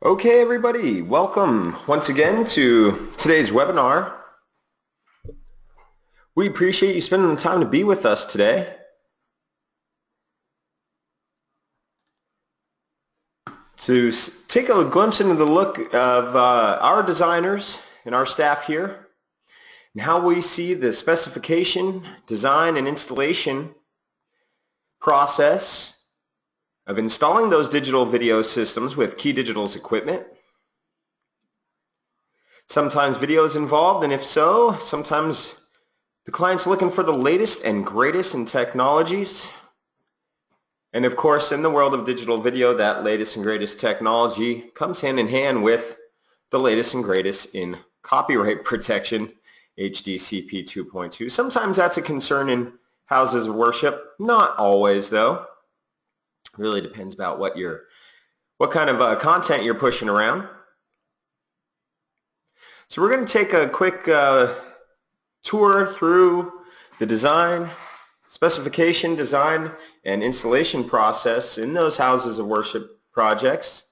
Okay, everybody, welcome once again to today's webinar. We appreciate you spending the time to be with us today. To take a glimpse into the look of our designers and our staff here and how we see the specification, design, and installation process of installing those digital video systems with KeyDigital's equipment. Sometimes video is involved, and if so, sometimes the client's looking for the latest and greatest in technologies. And of course, in the world of digital video, that latest and greatest technology comes hand in hand with the latest and greatest in copyright protection, HDCP2.2. Sometimes that's a concern in houses of worship, not always though. Really depends about what kind of content you're pushing around. So we're going to take a quick tour through the design, specification, design, and installation process in those houses of worship projects.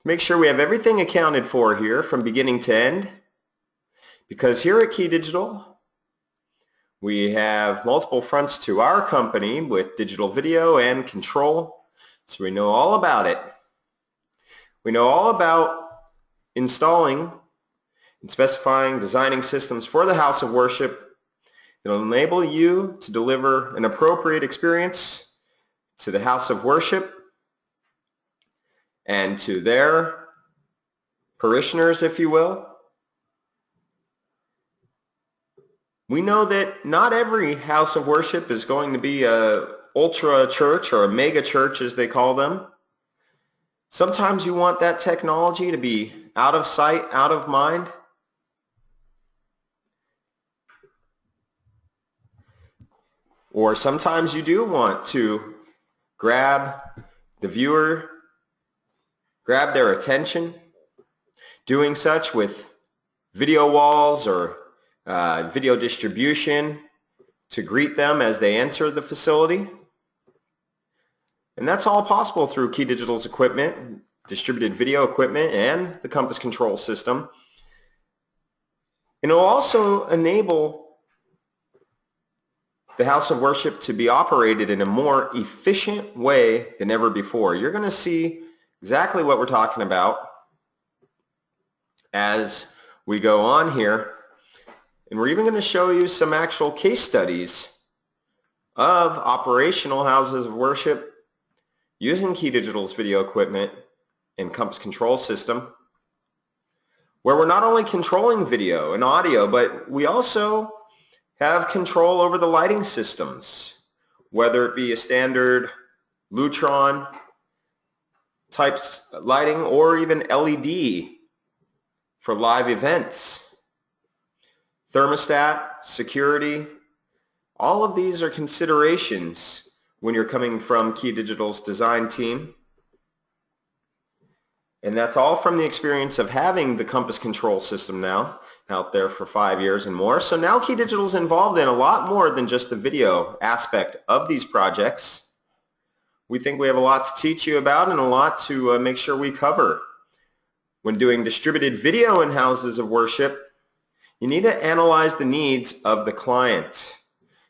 Make sure we have everything accounted for here from beginning to end, because here at KeyDigital we have multiple fronts to our company with digital video and control, so we know all about it. We know all about installing and specifying, designing systems for the house of worship that will enable you to deliver an appropriate experience to the house of worship and to their parishioners, if you will. We know that not every house of worship is going to be a ultra church or a mega church, as they call them. Sometimes you want that technology to be out of sight, out of mind. Or sometimes you do want to grab the viewer, grab their attention, doing such with video walls or video distribution to greet them as they enter the facility. And that's all possible through KeyDigital's equipment, distributed video equipment, and the Compass control system. And it will also enable the house of worship to be operated in a more efficient way than ever before. You're going to see exactly what we're talking about as we go on here. And we're even going to show you some actual case studies of operational houses of worship using KeyDigital's video equipment and Compass control system, where we're not only controlling video and audio, but we also have control over the lighting systems, whether it be a standard Lutron type lighting or even LED for live events. Thermostat, security, all of these are considerations when you're coming from KeyDigital's design team. And that's all from the experience of having the Compass control system now out there for 5 years and more. So now KeyDigital's involved in a lot more than just the video aspect of these projects. We think we have a lot to teach you about and a lot to make sure we cover. When doing distributed video in houses of worship, you need to analyze the needs of the client.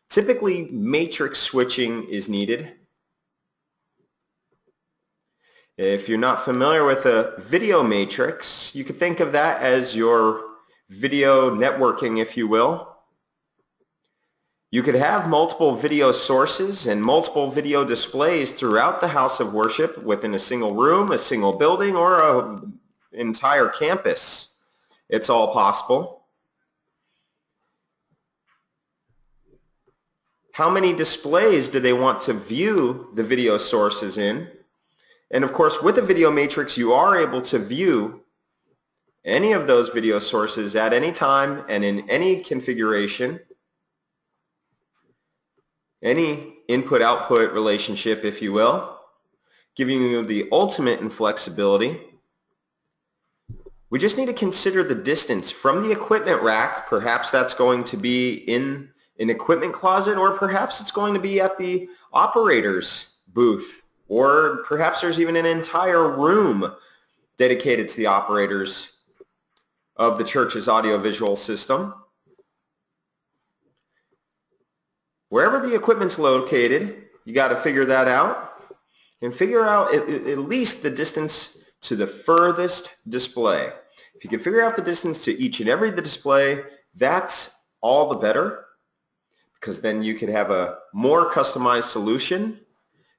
Typically, matrix switching is needed. If you're not familiar with a video matrix, you could think of that as your video networking, if you will. You could have multiple video sources and multiple video displays throughout the house of worship within a single room, a single building, or an entire campus. It's all possible. How many displays do they want to view the video sources in? And of course, with a video matrix, you are able to view any of those video sources at any time and in any configuration, any input-output relationship, if you will, giving you the ultimate in flexibility. We just need to consider the distance from the equipment rack. Perhaps that's going to be in an equipment closet, or perhaps it's going to be at the operator's booth, or perhaps there's even an entire room dedicated to the operators of the church's audiovisual system. Wherever the equipment's located, you got to figure that out, and figure out at least the distance to the furthest display. If you can figure out the distance to each and every display, that's all the better, because then you can have a more customized solution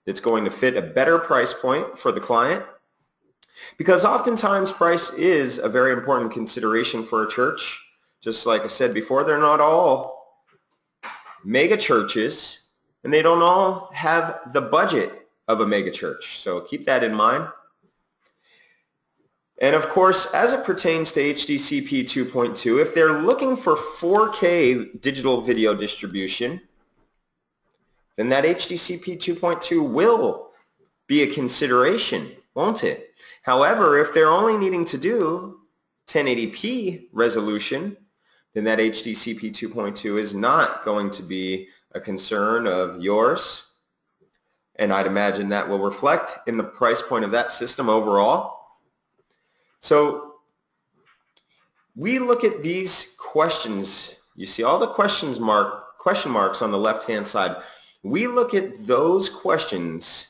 that's going to fit a better price point for the client. Because oftentimes price is a very important consideration for a church. Just like I said before, they're not all mega churches, and they don't all have the budget of a mega church. So keep that in mind. And of course, as it pertains to HDCP 2.2, if they're looking for 4K digital video distribution, then that HDCP 2.2 will be a consideration, won't it? However, if they're only needing to do 1080p resolution, then that HDCP 2.2 is not going to be a concern of yours. And I'd imagine that will reflect in the price point of that system overall. So we look at these questions. You see all the question marks on the left-hand side. We look at those questions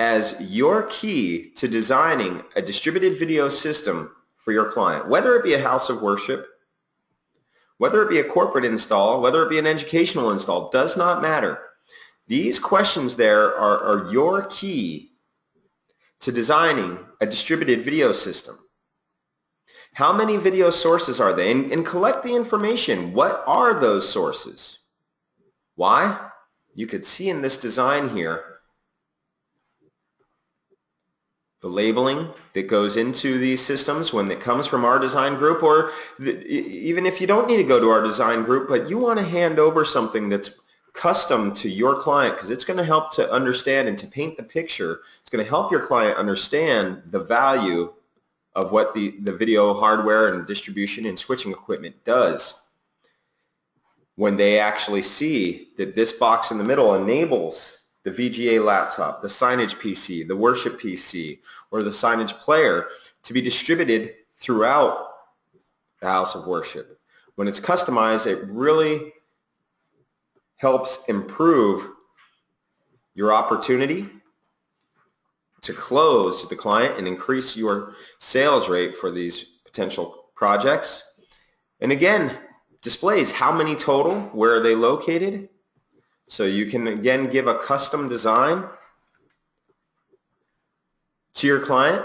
as your key to designing a distributed video system for your client, whether it be a house of worship, whether it be a corporate install, whether it be an educational install, does not matter. These questions there are your key to designing a distributed video system. How many video sources are they? And collect the information. What are those sources? Why? You could see in this design here the labeling that goes into these systems when it comes from our design group, or even if you don't need to go to our design group, but you want to hand over something that's custom to your client, because it's going to help to understand and to paint the picture. It's going to help your client understand the value of what the video hardware and distribution and switching equipment does when they actually see that this box in the middle enables the VGA laptop, the signage PC, the worship PC, or the signage player to be distributed throughout the house of worship. When it's customized, it really helps improve your opportunity to close to the client and increase your sales rate for these potential projects. And again, displays, how many total, where are they located? So you can again give a custom design to your client,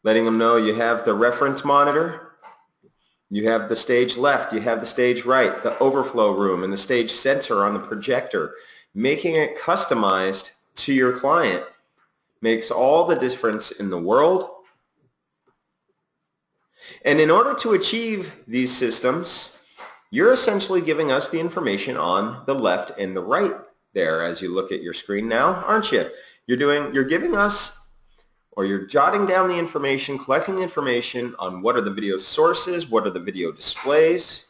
letting them know you have the reference monitor, you have the stage left, you have the stage right, the overflow room, and the stage center on the projector. Making it customized to your client makes all the difference in the world. And in order to achieve these systems, you're essentially giving us the information on the left and the right there as you look at your screen now, aren't you? You're giving us, or you're jotting down the information, collecting the information on what are the video sources, what are the video displays,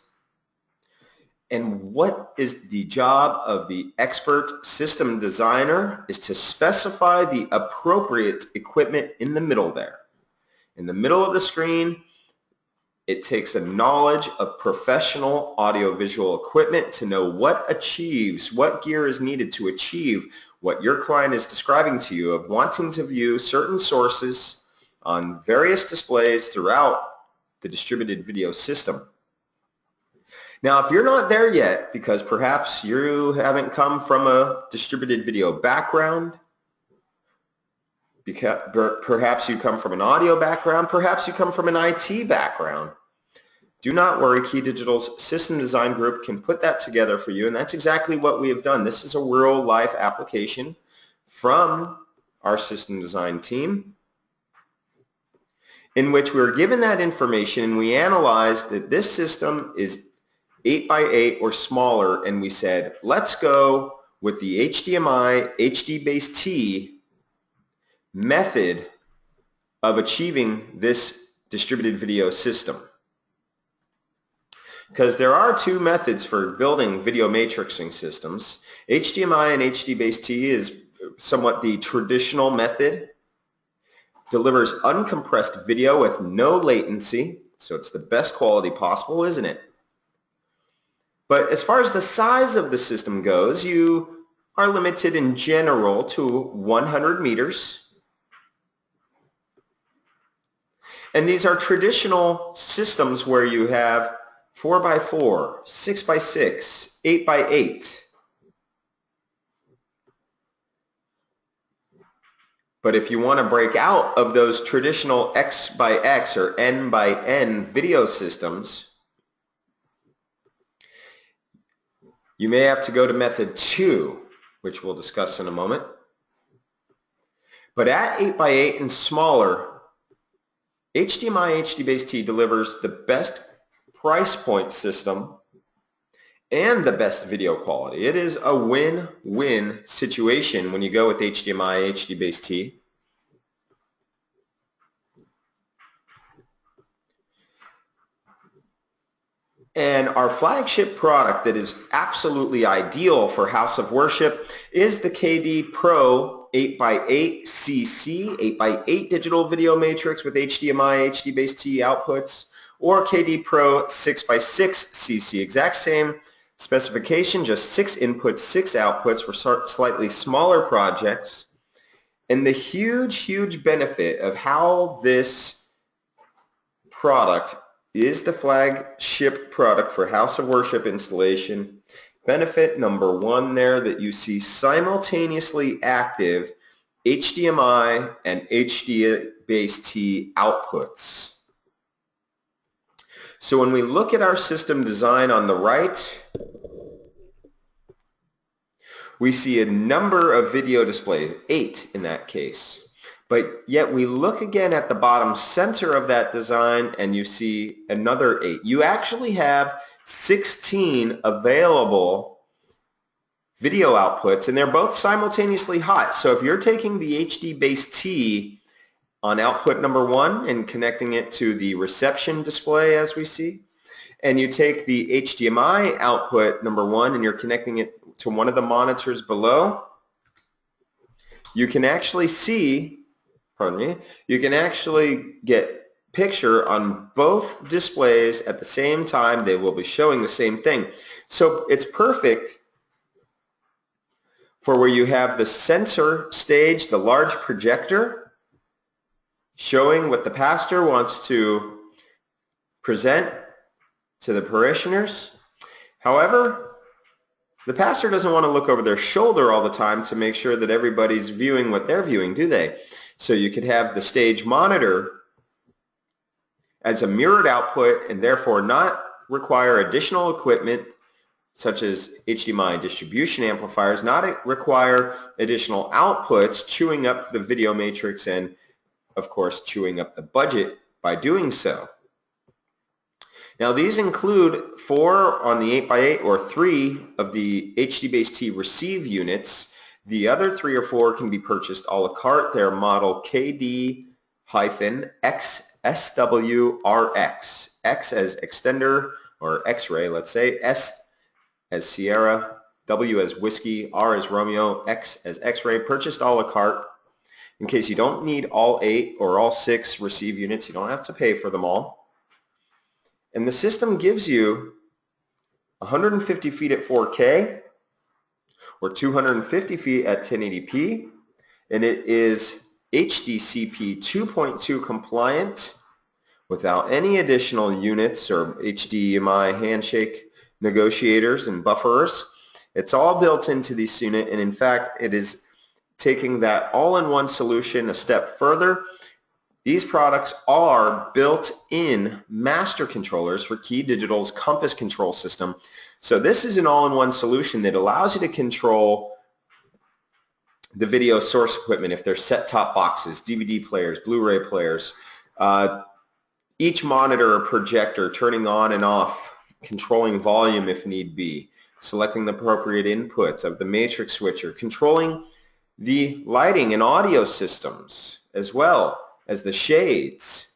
and what is the job of the expert system designer is to specify the appropriate equipment in the middle there. In the middle of the screen, it takes a knowledge of professional audiovisual equipment to know what gear is needed to achieve what your client is describing to you of wanting to view certain sources on various displays throughout the distributed video system. Now, if you're not there yet, because perhaps you haven't come from a distributed video background, perhaps you come from an audio background, perhaps you come from an IT background, do not worry, KeyDigital's system design group can put that together for you, and that's exactly what we have done. This is a real-life application from our system design team in which we were given that information, and we analyzed that this system is 8x8 or smaller, and we said, let's go with the HDMI HD-based method of achieving this distributed video system. Because there are two methods for building video matrixing systems. HDMI and HD-based is somewhat the traditional method delivers uncompressed video with no latency, so it's the best quality possible, isn't it? But as far as the size of the system goes, you are limited in general to 100 meters. And these are traditional systems where you have 4x4, 6x6, 8x8. But if you want to break out of those traditional X by X or N by N video systems, you may have to go to method 2, which we'll discuss in a moment. But at 8x8 and smaller, HDMI HD-Base-T delivers the best price point system and the best video quality. It is a win-win situation when you go with HDMI HD-Base-T. And our flagship product that is absolutely ideal for house of worship is the Kady Pro 8x8 CC, 8x8 digital video matrix with HDMI HD-Base-T outputs, or Kady Pro 6x6 CC. Exact same specification, just 6 inputs, 6 outputs for slightly smaller projects. And the huge benefit of how this product is the flagship product for house of worship installation. Benefit number 1 there, that you see simultaneously active HDMI and HD-Base-T outputs. So when we look at our system design on the right, we see a number of video displays, 8 in that case. But yet we look again at the bottom center of that design and you see another 8. You actually have 16 available video outputs, and they're both simultaneously hot. So if you're taking the HD-Base-T on output number 1 and connecting it to the reception display as we see, and you take the HDMI output number 1 and you're connecting it to one of the monitors below, you can actually see, you can actually get picture on both displays at the same time. They will be showing the same thing. So it's perfect for where you have the center stage, the large projector, showing what the pastor wants to present to the parishioners. However, the pastor doesn't want to look over their shoulder all the time to make sure that everybody's viewing what they're viewing, do they? So you could have the stage monitor as a mirrored output and therefore not require additional equipment such as HDMI distribution amplifiers, not require additional outputs, chewing up the video matrix and, of course, chewing up the budget by doing so. Now these include 4 on the 8x8 or 3 of the HD-Base-T receive units. The other 3 or 4 can be purchased a la carte. They're model KD-XSWRX. X as extender or X-ray, let's say. S as Sierra, W as whiskey, R as Romeo, X as X-ray. Purchased a la carte. In case you don't need all 8 or all 6 receive units, you don't have to pay for them all. And the system gives you 150 feet at 4K or 250 feet at 1080p, and it is HDCP2.2 compliant without any additional units or HDMI handshake negotiators and buffers. It's all built into this unit, and in fact it is taking that all-in-one solution a step further. These products are built-in master controllers for KeyDigital's Compass control system. So this is an all-in-one solution that allows you to control the video source equipment if they're set-top boxes, DVD players, Blu-ray players, each monitor or projector turning on and off, controlling volume if need be, selecting the appropriate inputs of the matrix switcher, controlling the lighting and audio systems as well as the shades,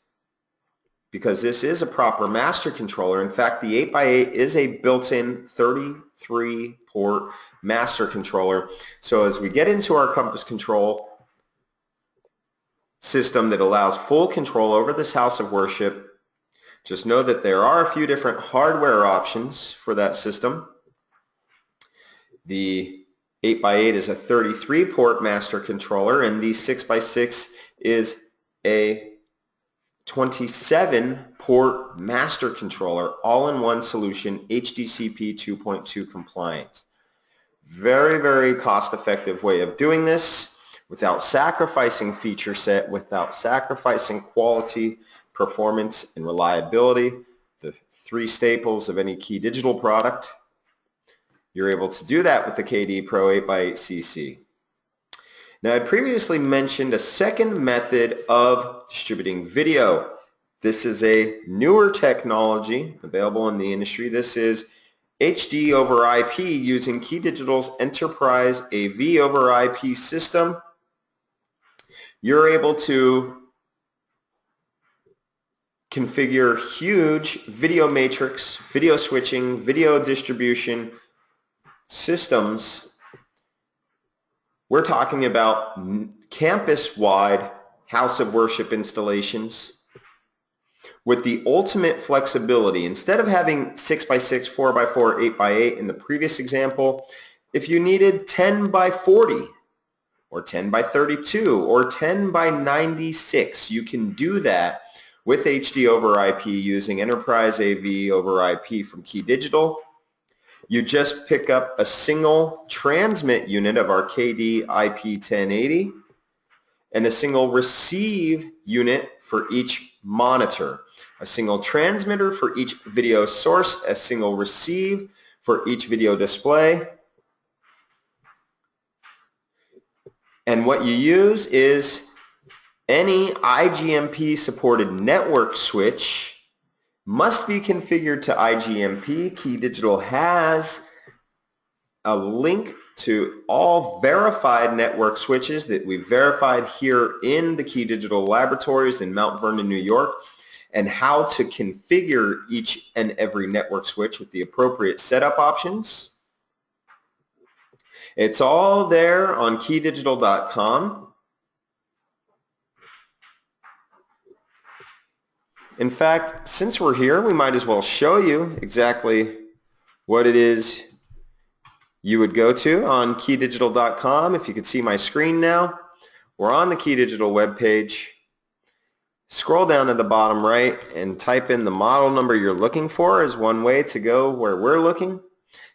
because this is a proper master controller. In fact, the 8x8 is a built-in 33-port master controller. So as we get into our Compass control system that allows full control over this house of worship. Just know that there are a few different hardware options for that system. The 8x8 is a 33-port master controller, and the 6x6 is a 27-port master controller, all-in-one solution, HDCP 2.2 compliant. Very, very cost-effective way of doing this without sacrificing feature set, without sacrificing quality, performance, and reliability, the three staples of any KeyDigital product. You're able to do that with the Kady Pro 8x8cc. Now, I previously mentioned a second method of distributing video. This is a newer technology available in the industry. This is HD over IP using KeyDigital's Enterprise AV over IP system. You're able to configure huge video matrix, video switching, video distribution systems. We're talking about campus-wide house of worship installations with the ultimate flexibility. Instead of having 6x6, 4x4, 8x8 in the previous example, if you needed 10x40 or 10x32 or 10x96, you can do that with HD over IP using Enterprise AV over IP from KeyDigital. You just pick up a single transmit unit of our Kady IP1080 and a single receive unit for each monitor. A single transmitter for each video source, a single receive for each video display. And what you use is any IGMP supported network switch must be configured to IGMP. KeyDigital has a link to all verified network switches that we've verified here in the KeyDigital laboratories in Mount Vernon, New York, and how to configure each and every network switch with the appropriate setup options. It's all there on KeyDigital.com. In fact, since we're here, we might as well show you exactly what it is you would go to on KeyDigital.com. If you could see my screen now, we're on the KeyDigital webpage. Scroll down to the bottom right and type in the model number you're looking for is one way to go where we're looking.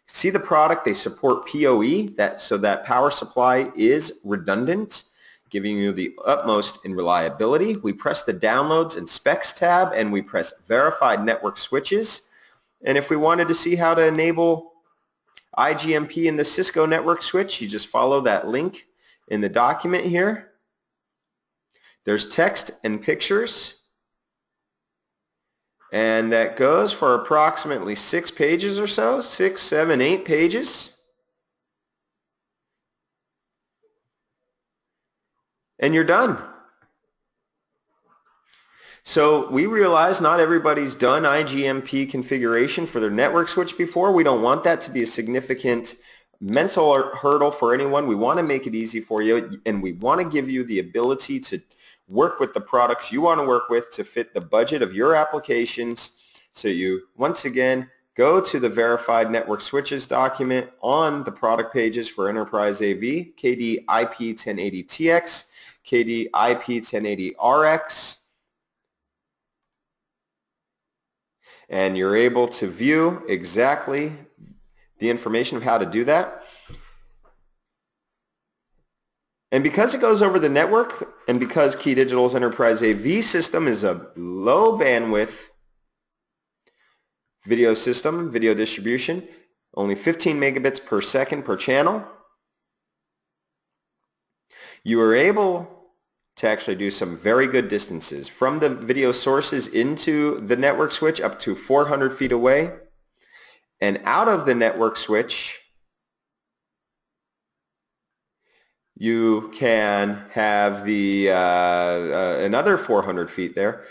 See the product, they support PoE, so that power supply is redundant, giving you the utmost in reliability. We press the Downloads and Specs tab, and we press Verified Network Switches. And if we wanted to see how to enable IGMP in the Cisco network switch, you just follow that link in the document here. There's text and pictures, and that goes for approximately 6 pages or so, 6, 7, 8 pages. And you're done. So we realize not everybody's done IGMP configuration for their network switch before. We don't want that to be a significant mental hurdle for anyone. We want to make it easy for you, and we want to give you the ability to work with the products you want to work with to fit the budget of your applications. So you, once again, go to the Verified Network Switches document on the product pages for Enterprise AV, Kady IP1080TX, Kady IP1080RX, and you're able to view exactly the information of how to do that. And because it goes over the network, and because KeyDigital's Enterprise AV system is a low bandwidth video system, video distribution, only 15 megabits per second per channel, you are able to actually do some very good distances from the video sources into the network switch up to 400 feet away, and out of the network switch you can have the another 400 feet there.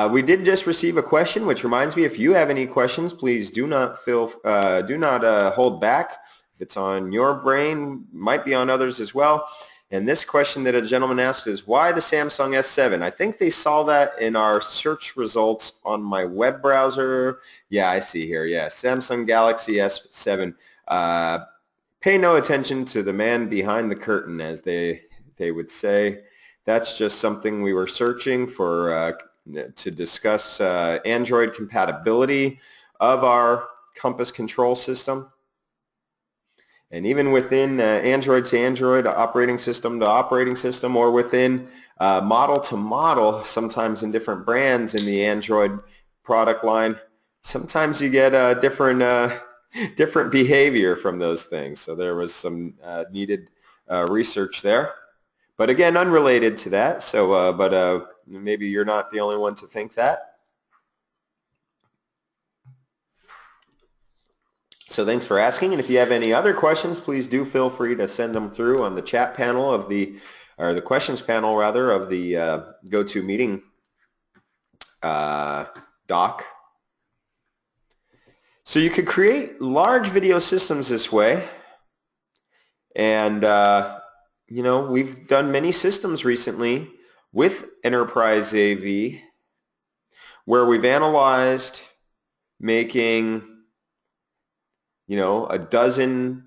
We did just receive a question, which reminds me, if you have any questions, please do not hold back. If it's on your brain, might be on others as well. And this question that a gentleman asked is, why the Samsung S7? I think they saw that in our search results on my web browser. Yeah, I see here. Yeah, Samsung Galaxy S7. Pay no attention to the man behind the curtain, as they would say. That's just something we were searching for to discuss Android compatibility of our Compass control system. And even within Android to Android, operating system to operating system, or within model to model, sometimes in different brands in the Android product line, sometimes you get different behavior from those things. So there was some needed research there. But again, unrelated to that. So, but maybe you're not the only one to think that. So thanks for asking, and if you have any other questions, please do feel free to send them through on the chat panel of the, or the questions panel rather, of the GoToMeeting doc. So you could create large video systems this way, and you know, we've done many systems recently with Enterprise AV where we've analyzed making, you know, a dozen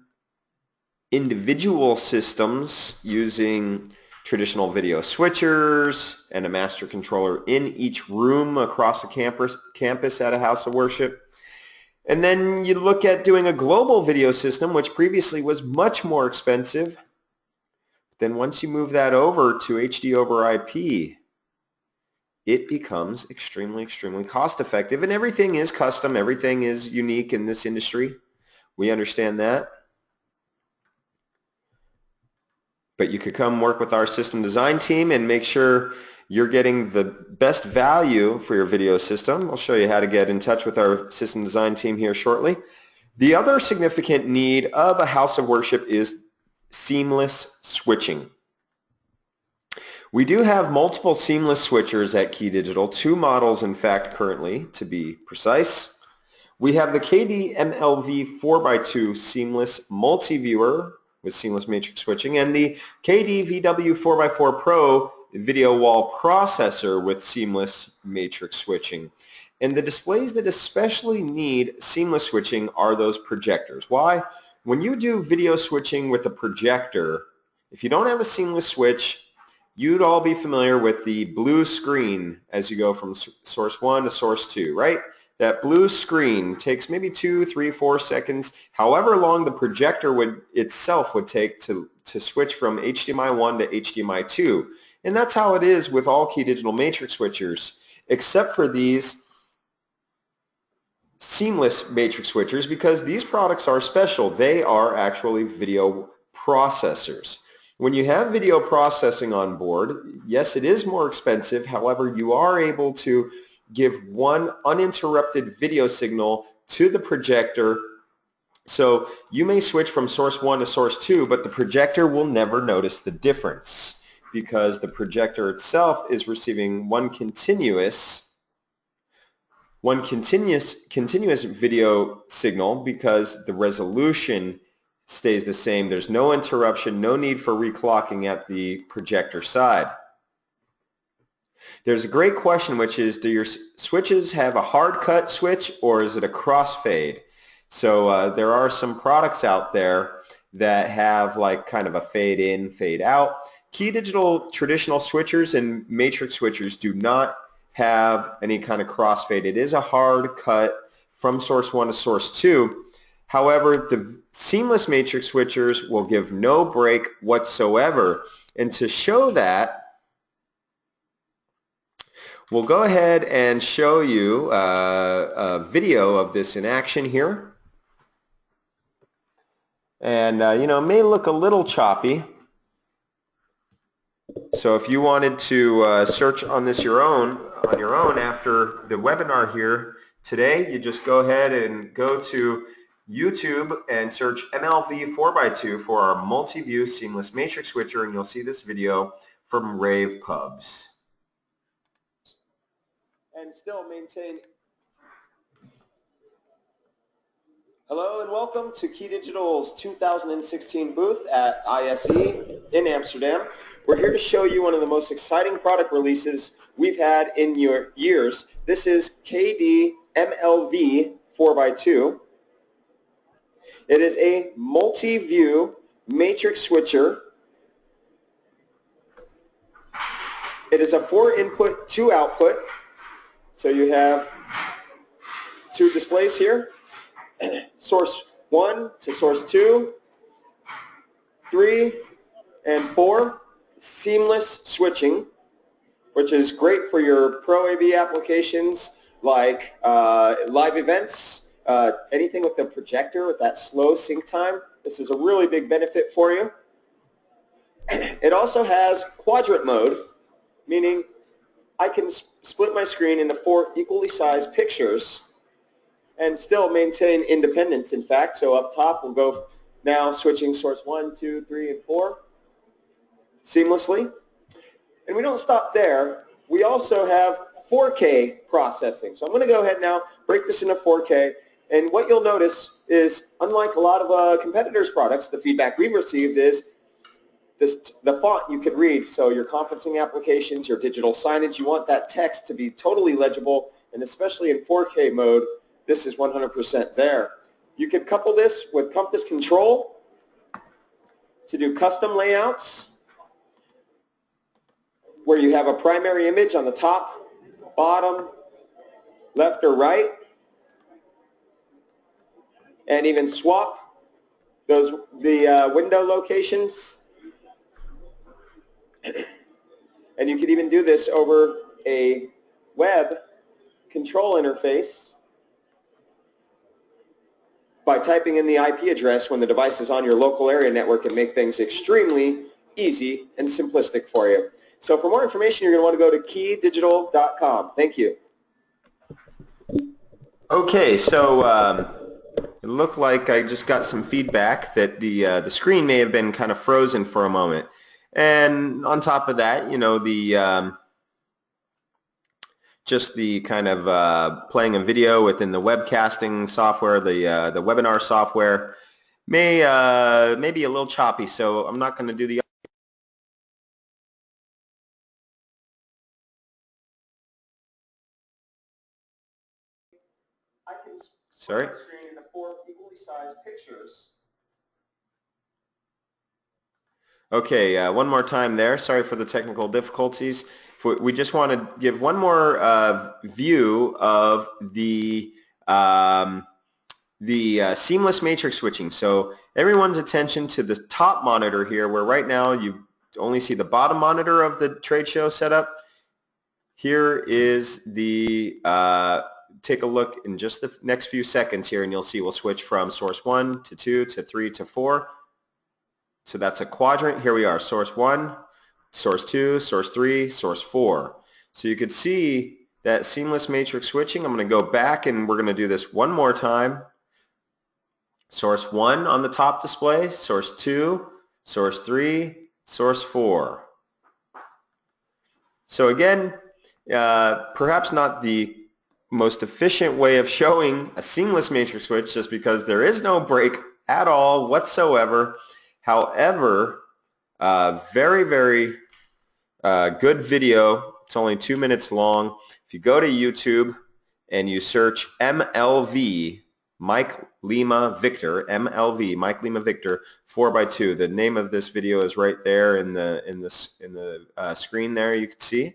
individual systems using traditional video switchers and a master controller in each room across a campus at a house of worship. And then you look at doing a global video system, which previously was much more expensive. Then once you move that over to HD over IP, it becomes extremely cost effective, and everything is custom, everything is unique in this industry. We understand that. But you could come work with our system design team and make sure you're getting the best value for your video system. I'll show you how to get in touch with our system design team here shortly. The other significant need of a house of worship is seamless switching. We do have multiple seamless switchers at KeyDigital, 2 models in fact currently to be precise. We have the Kady MLV 4x2 seamless multi-viewer with seamless matrix switching, and the Kady VW 4x4 Pro video wall processor with seamless matrix switching. And the displays that especially need seamless switching are those projectors. Why? When you do video switching with a projector, if you don't have a seamless switch, you'd all be familiar with the blue screen as you go from source 1 to source 2, right? That blue screen takes maybe 2, 3, 4 seconds, however long the projector itself would take to switch from HDMI 1 to HDMI 2. And that's how it is with all KeyDigital matrix switchers, except for these seamless matrix switchers, because these products are special. They are actually video processors. When you have video processing on board, yes, it is more expensive. However, you are able to give one uninterrupted video signal to the projector. So you may switch from source 1 to source 2, but the projector will never notice the difference because the projector itself is receiving one continuous video signal because the resolution stays the same. There's no interruption, no need for reclocking at the projector side. There's a great question, which is, do your switches have a hard cut switch or is it a crossfade? So there are some products out there that have like kind of a fade in, fade out. KeyDigital traditional switchers and matrix switchers do not have any kind of crossfade. It is a hard cut from source 1 to source 2. However, the seamless matrix switchers will give no break whatsoever. And to show that, we'll go ahead and show you a video of this in action here. And you know, it may look a little choppy. So if you wanted to search on this on your own after the webinar here today, you just go ahead and go to YouTube and search MLV 4x2 for our multi-view seamless matrix switcher, and you'll see this video from Rave Pubs. And still maintain Hello and welcome to KeyDigital's 2016 booth at ISE in Amsterdam. We're here to show you one of the most exciting product releases we've had in your years. This is Kady MLV 4x2. It is a multi-view matrix switcher. It is a 4-input, 2-output. So you have 2 displays here. Source 1 to source 2, 3, and 4. Seamless switching, which is great for your Pro AV applications like live events, anything with the projector with that slow sync time. This is a really big benefit for you. It also has quadrant mode, meaning I can split my screen into 4 equally sized pictures and still maintain independence, in fact. So up top, we'll go now switching source 1, 2, 3, and 4 seamlessly. And we don't stop there. We also have 4K processing. So I'm going to go ahead now, break this into 4K. And what you'll notice is, unlike a lot of competitors' products, the feedback we've received is the font you could read. So your conferencing applications, your digital signage, you want that text to be totally legible, and especially in 4K mode, this is 100% there. You could couple this with compass control to do custom layouts where you have a primary image on the top, bottom, left or right, and even swap the window locations. And you could even do this over a web control interface by typing in the IP address when the device is on your local area network, and make things extremely easy and simplistic for you. So for more information, you're going to want to go to KeyDigital.com. Thank you. Okay, so it looked like I just got some feedback that the screen may have been kind of frozen for a moment. And on top of that, you know, just the kind of playing a video within the webcasting software, the webinar software may be a little choppy, so I'm not going to do the Sorry? Screen into 4 equally sized pictures. Okay, one more time there. Sorry for the technical difficulties. We just want to give one more view of the seamless matrix switching. So everyone's attention to the top monitor here, where right now you only see the bottom monitor of the trade show setup. Here is the, take a look in just the next few seconds here, and you'll see we'll switch from source 1 to 2 to 3 to 4. So that's a quadrant. Here we are, source 1, source 2, source 3, source 4. So you could see that seamless matrix switching. I'm going to go back and we're going to do this one more time. Source 1 on the top display, source 2, source 3, source 4. So again, perhaps not the most efficient way of showing a seamless matrix switch, just because there is no break at all whatsoever. However, very, very good video. It's only 2 minutes long. If you go to YouTube and you search MLV, Mike Lima Victor, MLV, Mike Lima Victor 4x2. The name of this video is right there in the screen there. You can see.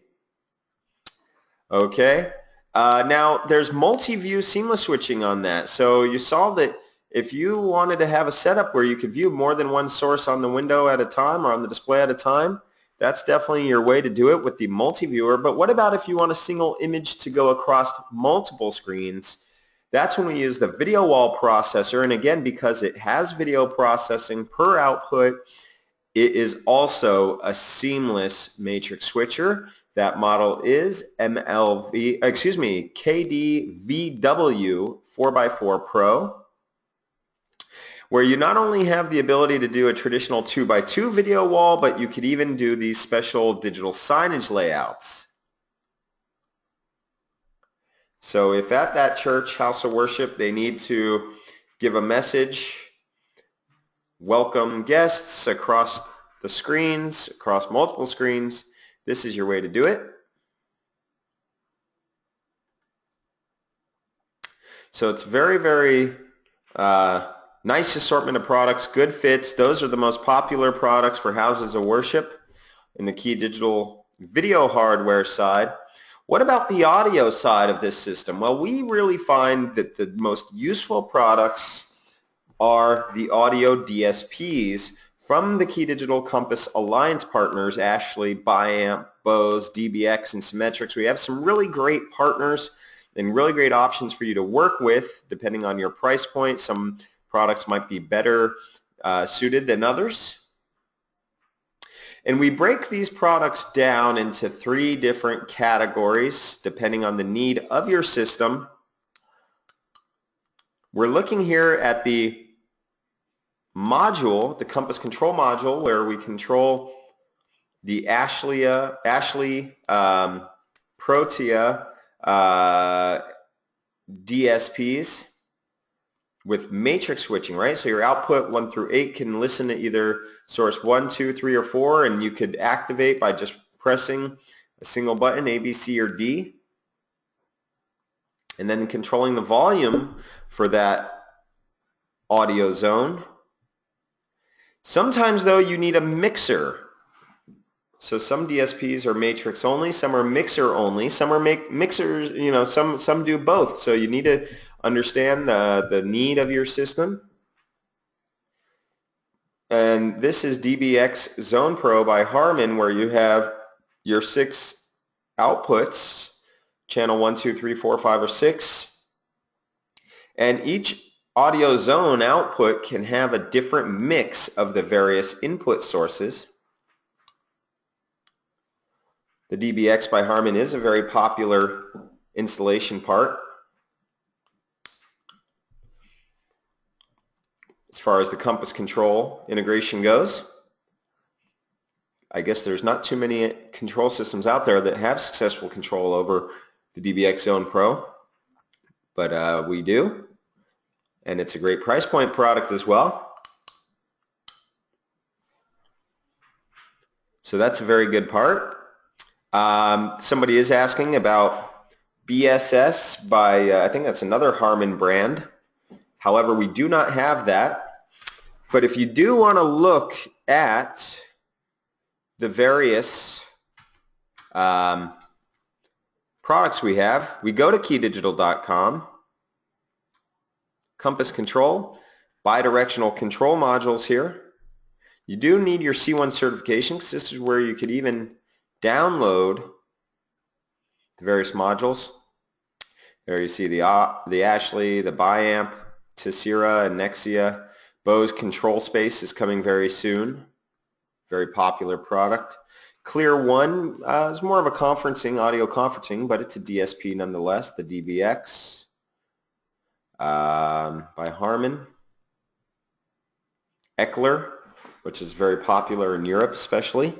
Okay. Now there's multi-view seamless switching on that. So you saw that if you wanted to have a setup where you could view more than one source on the window at a time or on the display at a time, that's definitely your way to do it with the multi-viewer. But what about if you want a single image to go across multiple screens? That's when we use the video wall processor. And again, because it has video processing per output, it is also a seamless matrix switcher. That model is Kady VW 4x4 Pro, where you not only have the ability to do a traditional 2x2 video wall, but you could even do these special digital signage layouts. So if at that church, house of worship, they need to give a message, welcome guests across the screens, across multiple screens, this is your way to do it. So it's very, very nice assortment of products, good fits. Those are the most popular products for houses of worship in the KeyDigital video hardware side. What about the audio side of this system? Well, we really find that the most useful products are the audio DSPs from the KeyDigital Compass Alliance partners, Ashley, Biamp, Bose, DBX, and Symmetrix. We have some really great partners and really great options for you to work with depending on your price point. Some products might be better suited than others. And we break these products down into 3 different categories depending on the need of your system. We're looking here at the module, the Compass Control Module, where we control the Ashley Protea DSPs with matrix switching, right? So your output 1 through 8 can listen to either source 1, 2, 3, or 4, and you could activate by just pressing a single button, A, B, C, or D, and then controlling the volume for that audio zone. Sometimes, though, you need a mixer. So some DSPs are matrix only, some are mixer only, some are mixers, you know, some do both. So you need to understand the need of your system. And this is DBX Zone Pro by Harman, where you have your 6 outputs, channel 1, 2, 3, 4, 5, or 6. And each audio zone output can have a different mix of the various input sources. The DBX by Harman is a very popular installation part. As far as the Compass Control integration goes, I guess there's not too many control systems out there that have successful control over the DBX Zone Pro, but we do, and it's a great price point product as well. So that's a very good part. Somebody is asking about BSS by, I think that's another Harman brand. However, we do not have that. But if you do want to look at the various products we have, we go to KeyDigital.com, Compass Control, bidirectional control modules here. You do need your C1 certification, because this is where you could even download the various modules. There you see the Ashley, the Biamp, Tessera, and Nexia. Bose Control Space is coming very soon. Very popular product. Clear One is more of a conferencing, audio conferencing, but it's a DSP nonetheless. The DBX by Harman. Eckler, which is very popular in Europe especially,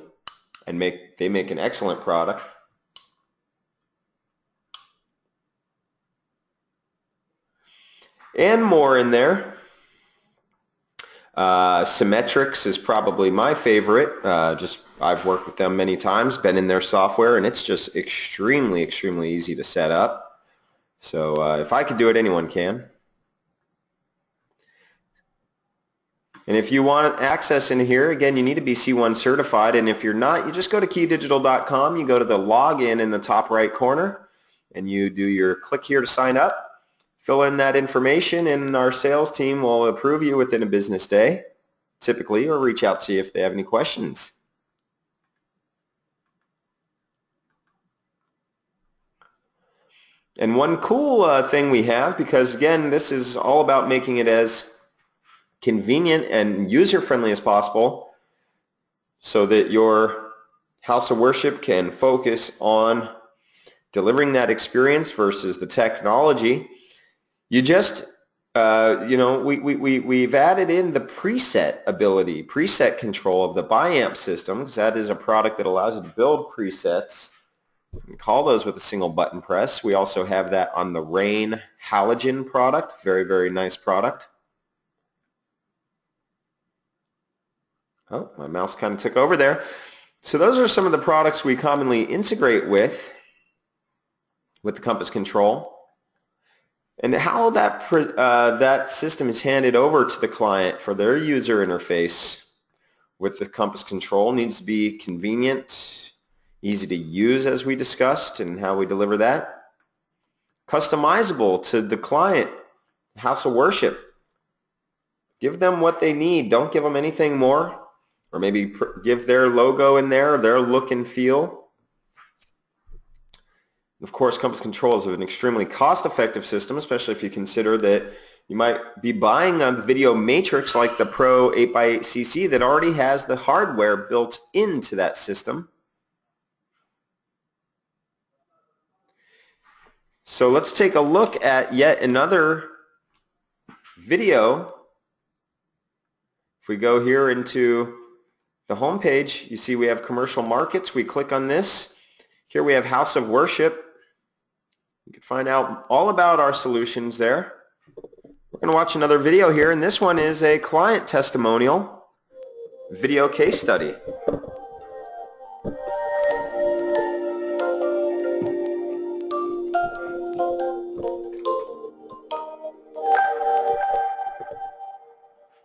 and they make an excellent product. And more in there. Symmetrix is probably my favorite. I've worked with them many times, been in their software, and it's just extremely, extremely easy to set up. So if I could do it, anyone can. And if you want access in here, again, you need to be C1 certified. And if you're not, you just go to KeyDigital.com. You go to the login in the top right corner, and you do your click here to sign up. Fill in that information, and our sales team will approve you within a business day, typically, or reach out to you if they have any questions. And one cool thing we have, because again, this is all about making it as convenient and user-friendly as possible so that your house of worship can focus on delivering that experience versus the technology. You just, we've added in the preset ability, preset control of the Biamp system, because that is a product that allows you to build presets and call those with a single button press. We also have that on the Rain Halogen product, very, very nice product. Oh, my mouse kind of took over there. So those are some of the products we commonly integrate with the Compass Control. And how that system is handed over to the client for their user interface with the Compass Control needs to be convenient, easy to use as we discussed and how we deliver that. Customizable to the client, house of worship. Give them what they need. Don't give them anything more. Or maybe give their logo in there, their look and feel. Of course, Compass Control is an extremely cost-effective system, especially if you consider that you might be buying a video matrix like the Pro 8x8cc that already has the hardware built into that system. So let's take a look at yet another video. If we go here into the home page, you see we have commercial markets. We click on this. Here we have House of Worship. You can find out all about our solutions there. We're going to watch another video here, and this one is a client testimonial video case study.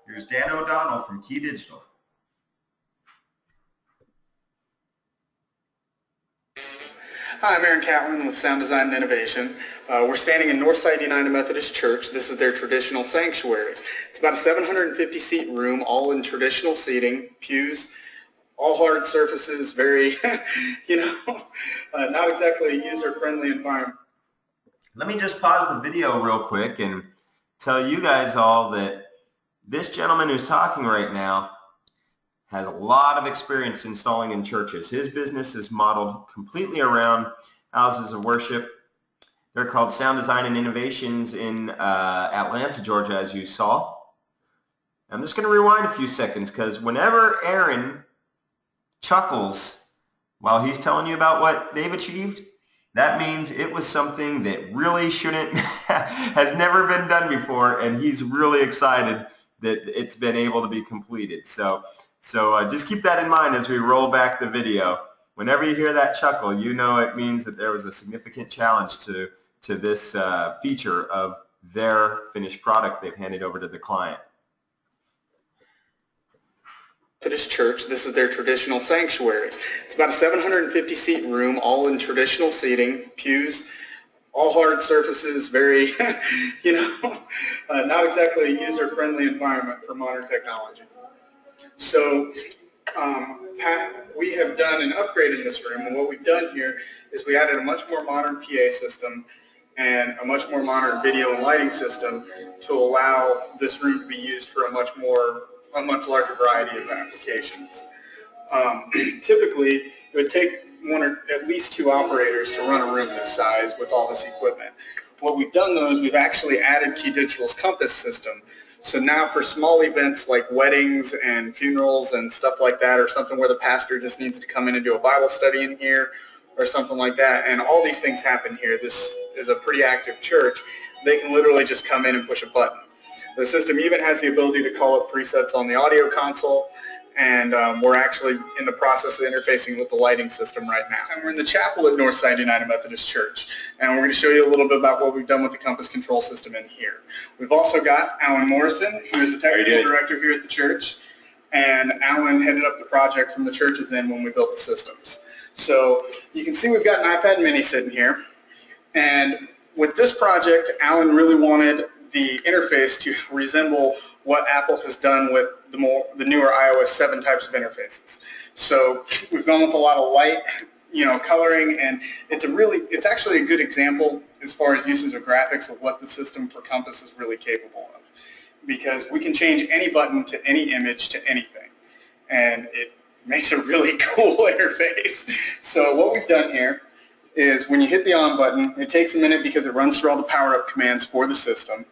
Here's Dan O'Donnell from KeyDigital. Hi, I'm Aaron Catlin with Sound Design and Innovation. We're standing in Northside United Methodist Church. This is their traditional sanctuary. It's about a 750-seat room, all in traditional seating, pews, all hard surfaces, very, not exactly a user-friendly environment. Let me just pause the video real quick and tell you guys all that this gentleman who's talking right now has a lot of experience installing in churches. His business is modeled completely around houses of worship. They're called Sound Design and Innovations in Atlanta, Georgia, as you saw. I'm just going to rewind a few seconds because whenever Aaron chuckles while he's telling you about what they've achieved, that means it was something that really has never been done before, and he's really excited that it's been able to be completed. So just keep that in mind as we roll back the video. Whenever you hear that chuckle, you know it means that there was a significant challenge to this feature of their finished product they've handed over to the client. Methodist Church, this is their traditional sanctuary. It's about a 750-seat room, all in traditional seating, pews, all hard surfaces, very, not exactly a user-friendly environment for modern technology. So we have done an upgrade in this room, and what we've done here is we added a much more modern PA system and a much more modern video and lighting system to allow this room to be used for a much larger variety of applications. Typically, it would take one or at least two operators to run a room this size with all this equipment. What we've done though is we've actually added KeyDigital's Compass system. So now for small events like weddings and funerals and stuff like that, or something where the pastor just needs to come in and do a Bible study in here or something like that, and all these things happen here. This is a pretty active church. They can literally just come in and push a button. The system even has the ability to call up presets on the audio console, and we're actually in the process of interfacing with the lighting system right now. And we're in the chapel at Northside United Methodist Church, and we're going to show you a little bit about what we've done with the Compass Control system in here. We've also got Alan Morrison, who is the technical director here at the church, and Alan headed up the project from the church's end when we built the systems. So you can see we've got an iPad mini sitting here, and with this project, Alan really wanted the interface to resemble what Apple has done with the newer iOS 7 types of interfaces. So we've gone with a lot of light, coloring, and it's actually a good example as far as uses of graphics of what the system for Compass is really capable of, because we can change any button to any image to anything, and it makes a really cool interface. So what we've done here is when you hit the on button, it takes a minute because it runs through all the power-up commands for the system.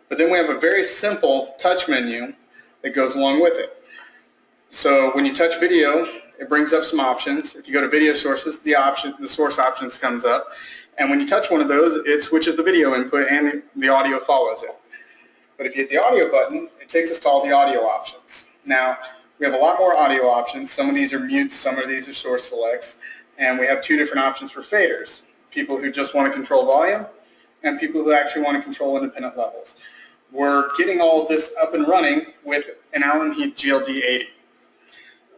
But then we have a very simple touch menu that goes along with it. So when you touch video, it brings up some options. If you go to video sources, the source options comes up. And when you touch one of those, it switches the video input and the audio follows it. But if you hit the audio button, it takes us to all the audio options. Now, we have a lot more audio options. Some of these are mutes, some of these are source selects, and we have two different options for faders. People who just want to control volume and people who actually want to control independent levels. We're getting all of this up and running with an Allen Heath GLD80.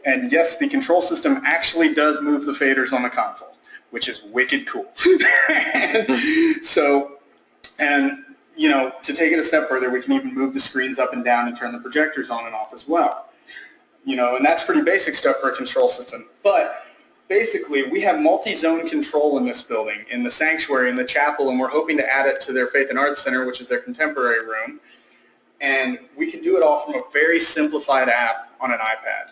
And yes, the control system actually does move the faders on the console, which is wicked cool. So, and you know, to take it a step further, we can even move the screens up and down and turn the projectors on and off as well. You know, and that's pretty basic stuff for a control system. But basically, we have multi-zone control in this building, in the sanctuary, in the chapel, and we're hoping to add it to their Faith and Arts Center, which is their contemporary room. And we can do it all from a very simplified app on an iPad,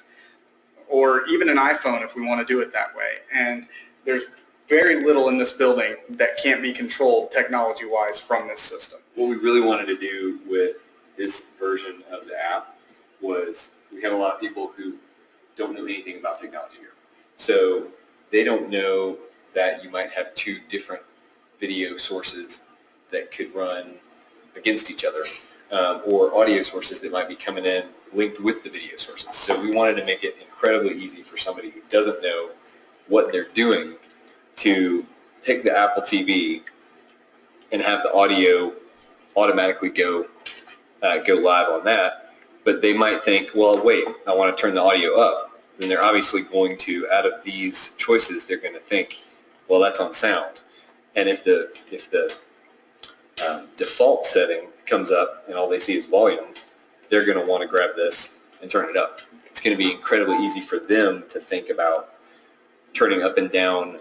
or even an iPhone if we want to do it that way. And there's very little in this building that can't be controlled technology-wise from this system. What we really wanted to do with this version of the app was, we have a lot of people who don't know anything about technology here. So they don't know that you might have two different video sources that could run against each other, or audio sources that might be coming in linked with the video sources. So we wanted to make it incredibly easy for somebody who doesn't know what they're doing to pick the Apple TV and have the audio automatically go live on that. But they might think, well, wait, I want to turn the audio up. Then they're obviously going to, out of these choices, they're going to think, well, that's on sound. And if the default setting comes up and all they see is volume, they're going to want to grab this and turn it up. It's going to be incredibly easy for them to think about turning up and down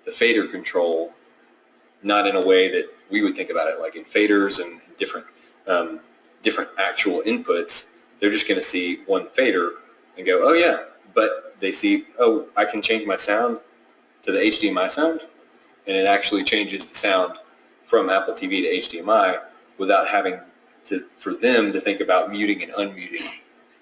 the fader control, not in a way that we would think about it, like in faders and different actual inputs. They're just going to see one fader and go, oh yeah, but they see, oh, I can change my sound to the HDMI sound, and it actually changes the sound from Apple TV to HDMI without having for them to think about muting and unmuting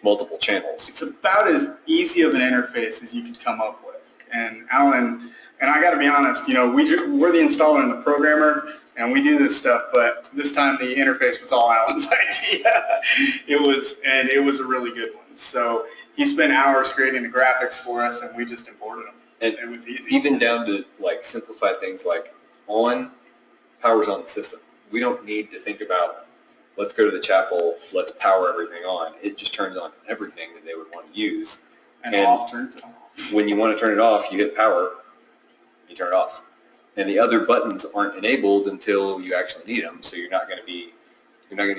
multiple channels. It's about as easy of an interface as you could come up with. And Alan, and I got to be honest, you know, we're the installer and the programmer, and we do this stuff, but this time the interface was all Alan's idea. It was a really good one. So he spent hours creating the graphics for us, and we just imported them. And it was easy. Even down to like simplified things like on powers on the system. We don't need to think about, let's go to the chapel, let's power everything on. It just turns on everything that they would want to use. And off turns it off. When you want to turn it off, you hit power, you turn it off. And the other buttons aren't enabled until you actually need them, so you're not going to be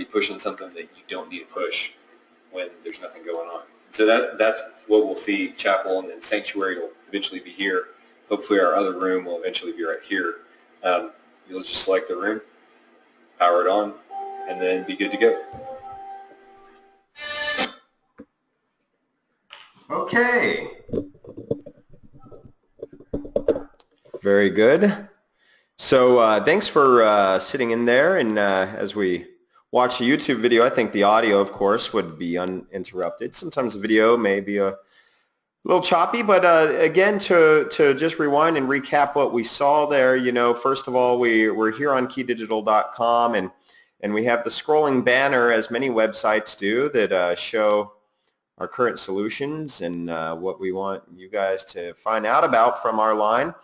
pushing something that you don't need to push when there's nothing going on. So that's what we'll see. Chapel and then sanctuary will eventually be here. Hopefully our other room will eventually be right here. You'll just select the room, power it on, and then be good to go. Okay. Very good. So thanks for sitting in there, and as we watch the YouTube video, I think the audio, of course, would be uninterrupted. Sometimes the video may be a little choppy, but again, to just rewind and recap what we saw there, you know, first of all, we're here on KeyDigital.com, and we have the scrolling banner, as many websites do, that show our current solutions and what we want you guys to find out about from our line.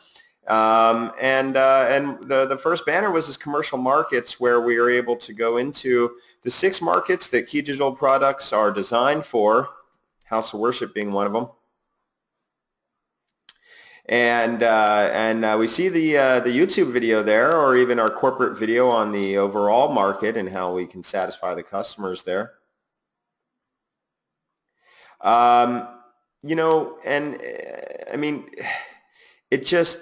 And the first banner was this commercial markets, where we are able to go into the 6 markets that KeyDigital products are designed for, House of Worship being one of them. And we see the YouTube video there, or even our corporate video on the overall market and how we can satisfy the customers there. You know, and I mean, it just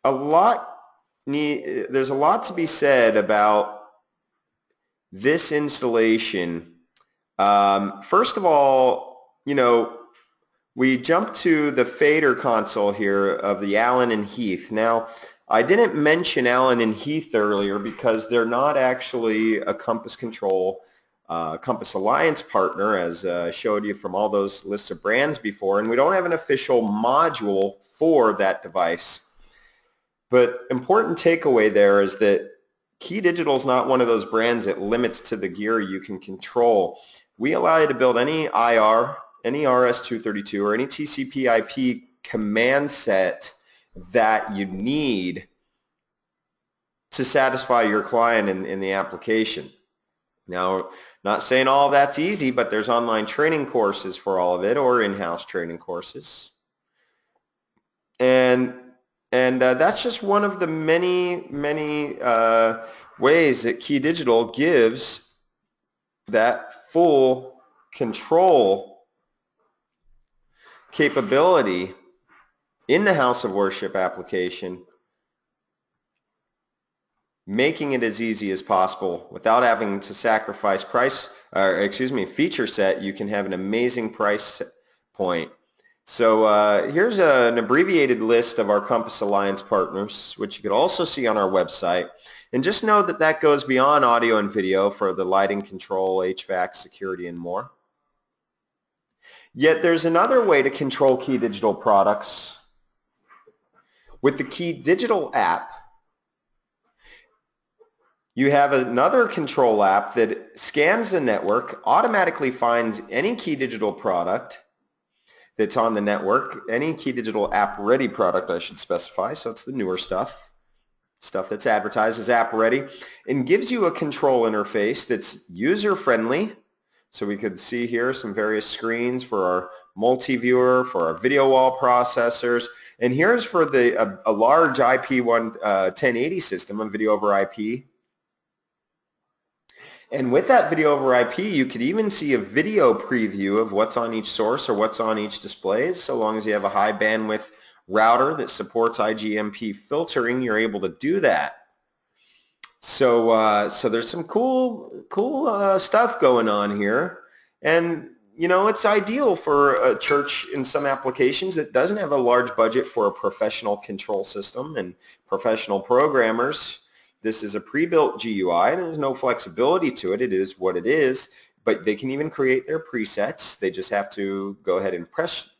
there's a lot to be said about this installation. First of all, you know, we jump to the fader console here of the Allen and Heath. Now, I didn't mention Allen and Heath earlier because they're not actually a Compass Control, Compass Alliance partner, as I showed you from all those lists of brands before, and we don't have an official module for that device. But important takeaway there is that KeyDigital is not one of those brands that limits to the gear you can control. We allow you to build any IR any RS-232 or any TCP/IP command set that you need to satisfy your client in the application. Now, not saying all that's easy, but there's online training courses for all of it, or in-house training courses. And that's just one of the many ways that KeyDigital gives that full control capability in the house of worship application, making it as easy as possible without having to sacrifice feature set. You can have an amazing price point. So here's an abbreviated list of our Compass Alliance partners, which you could also see on our website. And just know that that goes beyond audio and video for the lighting control, HVAC, security, and more. Yet there's another way to control KeyDigital products. With the KeyDigital app, you have another control app that scans the network, automatically finds any KeyDigital product that's on the network, any KeyDigital app ready product I should specify, so it's the newer stuff that's advertised as app ready, and gives you a control interface that's user friendly. So we could see here some various screens for our multi-viewer, for our video wall processors, and here's for a large IP 1080 system, a video over IP. And with that video over IP, you could even see a video preview of what's on each source or what's on each display. So long as you have a high bandwidth router that supports IGMP filtering, you're able to do that. So there's some cool stuff going on here. And you know, it's ideal for a church in some applications that doesn't have a large budget for a professional control system and professional programmers. This is a pre-built GUI, and there's no flexibility to it. It is what it is, but they can even create their presets. They just have to go ahead and press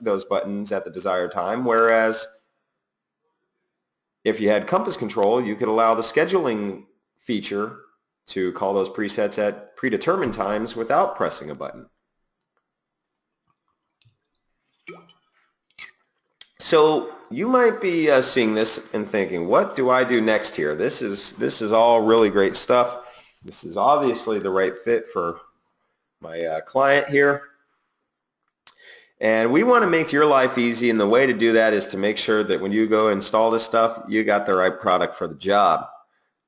those buttons at the desired time, whereas if you had Compass Control, you could allow the scheduling feature to call those presets at predetermined times without pressing a button. So you might be seeing this and thinking, what do I do next here? This is all really great stuff. This is obviously the right fit for my client here. And we want to make your life easy, and the way to do that is to make sure that when you go install this stuff, you got the right product for the job.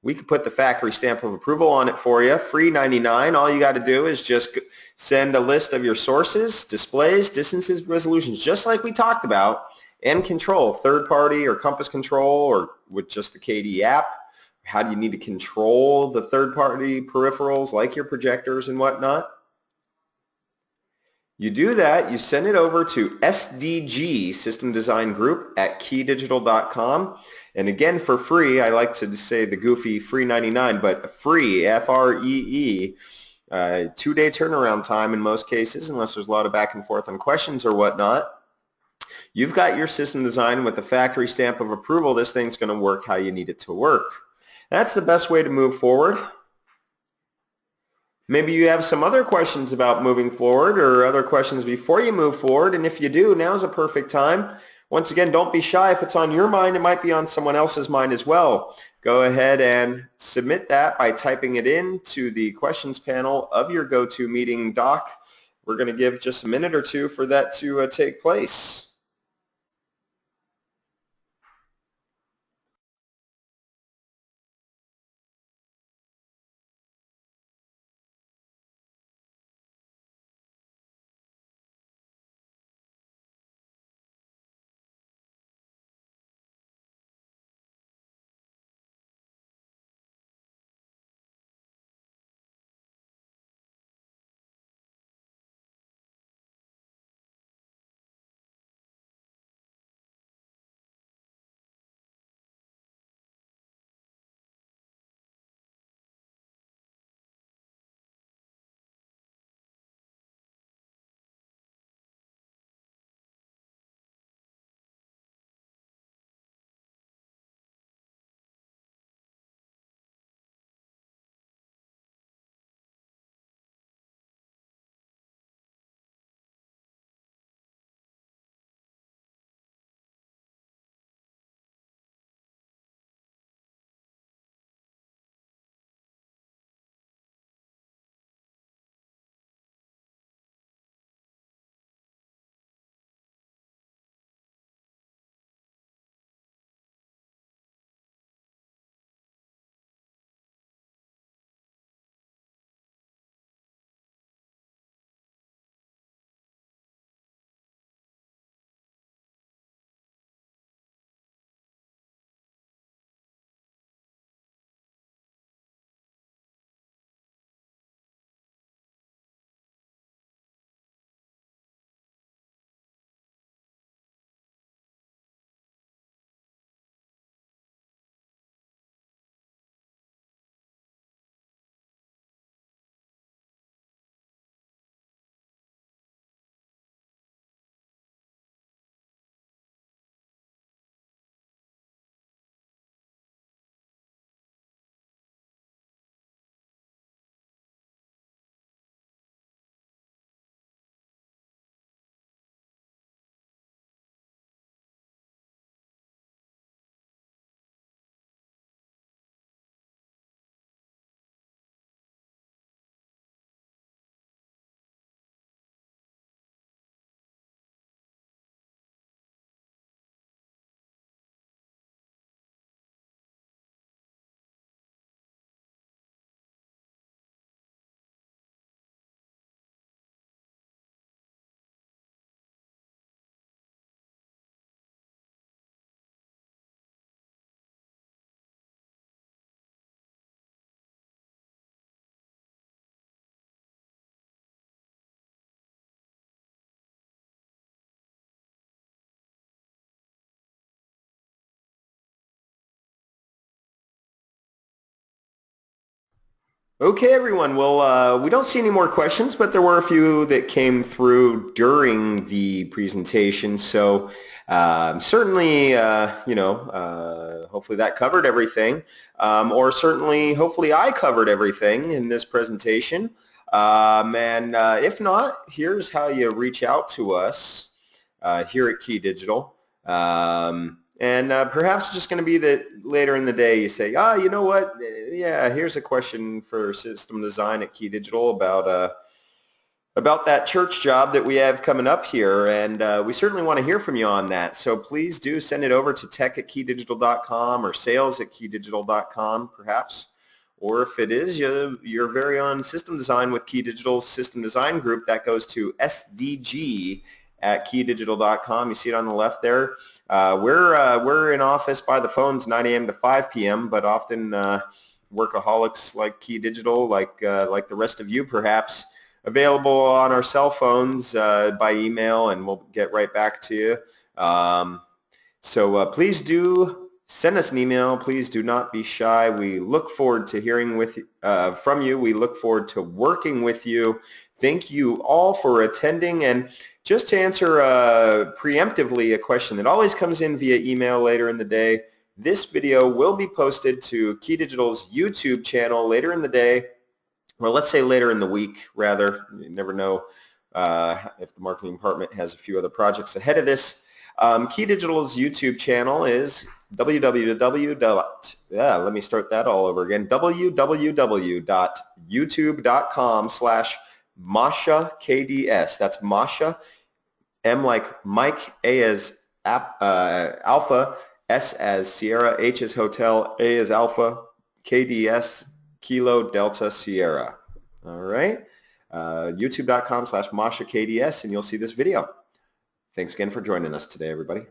We could put the factory stamp of approval on it for you, free 99. All you got to do is just send a list of your sources, displays, distances, resolutions, just like we talked about, and control, third-party or Compass Control, or with just the Kady app. How do you need to control the third-party peripherals like your projectors and whatnot? You do that, you send it over to SDG, System Design Group, at KeyDigital.com. And again, for free, I like to say the goofy free 99, but free, F-R-E-E, 2-day turnaround time in most cases, unless there's a lot of back and forth on questions or whatnot. You've got your system design with the factory stamp of approval. This thing's going to work how you need it to work. That's the best way to move forward. Maybe you have some other questions about moving forward or other questions before you move forward, and if you do, now's a perfect time. Once again, don't be shy. If it's on your mind, it might be on someone else's mind as well. Go ahead and submit that by typing it into the questions panel of your GoToMeeting doc. We're going to give just a minute or two for that to take place. Okay, everyone. Well, we don't see any more questions, but there were a few that came through during the presentation. So certainly, hopefully that covered everything, or certainly, hopefully I covered everything in this presentation. And if not, here's how you reach out to us here at KeyDigital. And perhaps just going to be that later in the day you say, you know what, yeah, here's a question for system design at KeyDigital about that church job that we have coming up here, and we certainly want to hear from you on that. So please do send it over to tech@keydigital.com or sales@keydigital.com perhaps. Or if it is your very own system design with KeyDigital's System Design Group, that goes to sdg@keydigital.com. You see it on the left there. We're in office by the phones 9 a.m. to 5 p.m., but often workaholics like KeyDigital, like the rest of you perhaps, available on our cell phones by email, and we'll get right back to you. So please do send us an email. Please do not be shy. We look forward to hearing from you. We look forward to working with you. Thank you all for attending. And just to answer preemptively a question that always comes in via email later in the day, this video will be posted to KeyDigital's YouTube channel later in the day. Well, let's say later in the week, rather. You never know if the marketing department has a few other projects ahead of this. KeyDigital's YouTube channel is www.youtube.com/MashaKDS. That's Masha, M like Mike, A as Alpha, S as Sierra, H as Hotel, A as Alpha, KDS, Kilo Delta Sierra. All right. YouTube.com/MashaKDS, and you'll see this video. Thanks again for joining us today, everybody.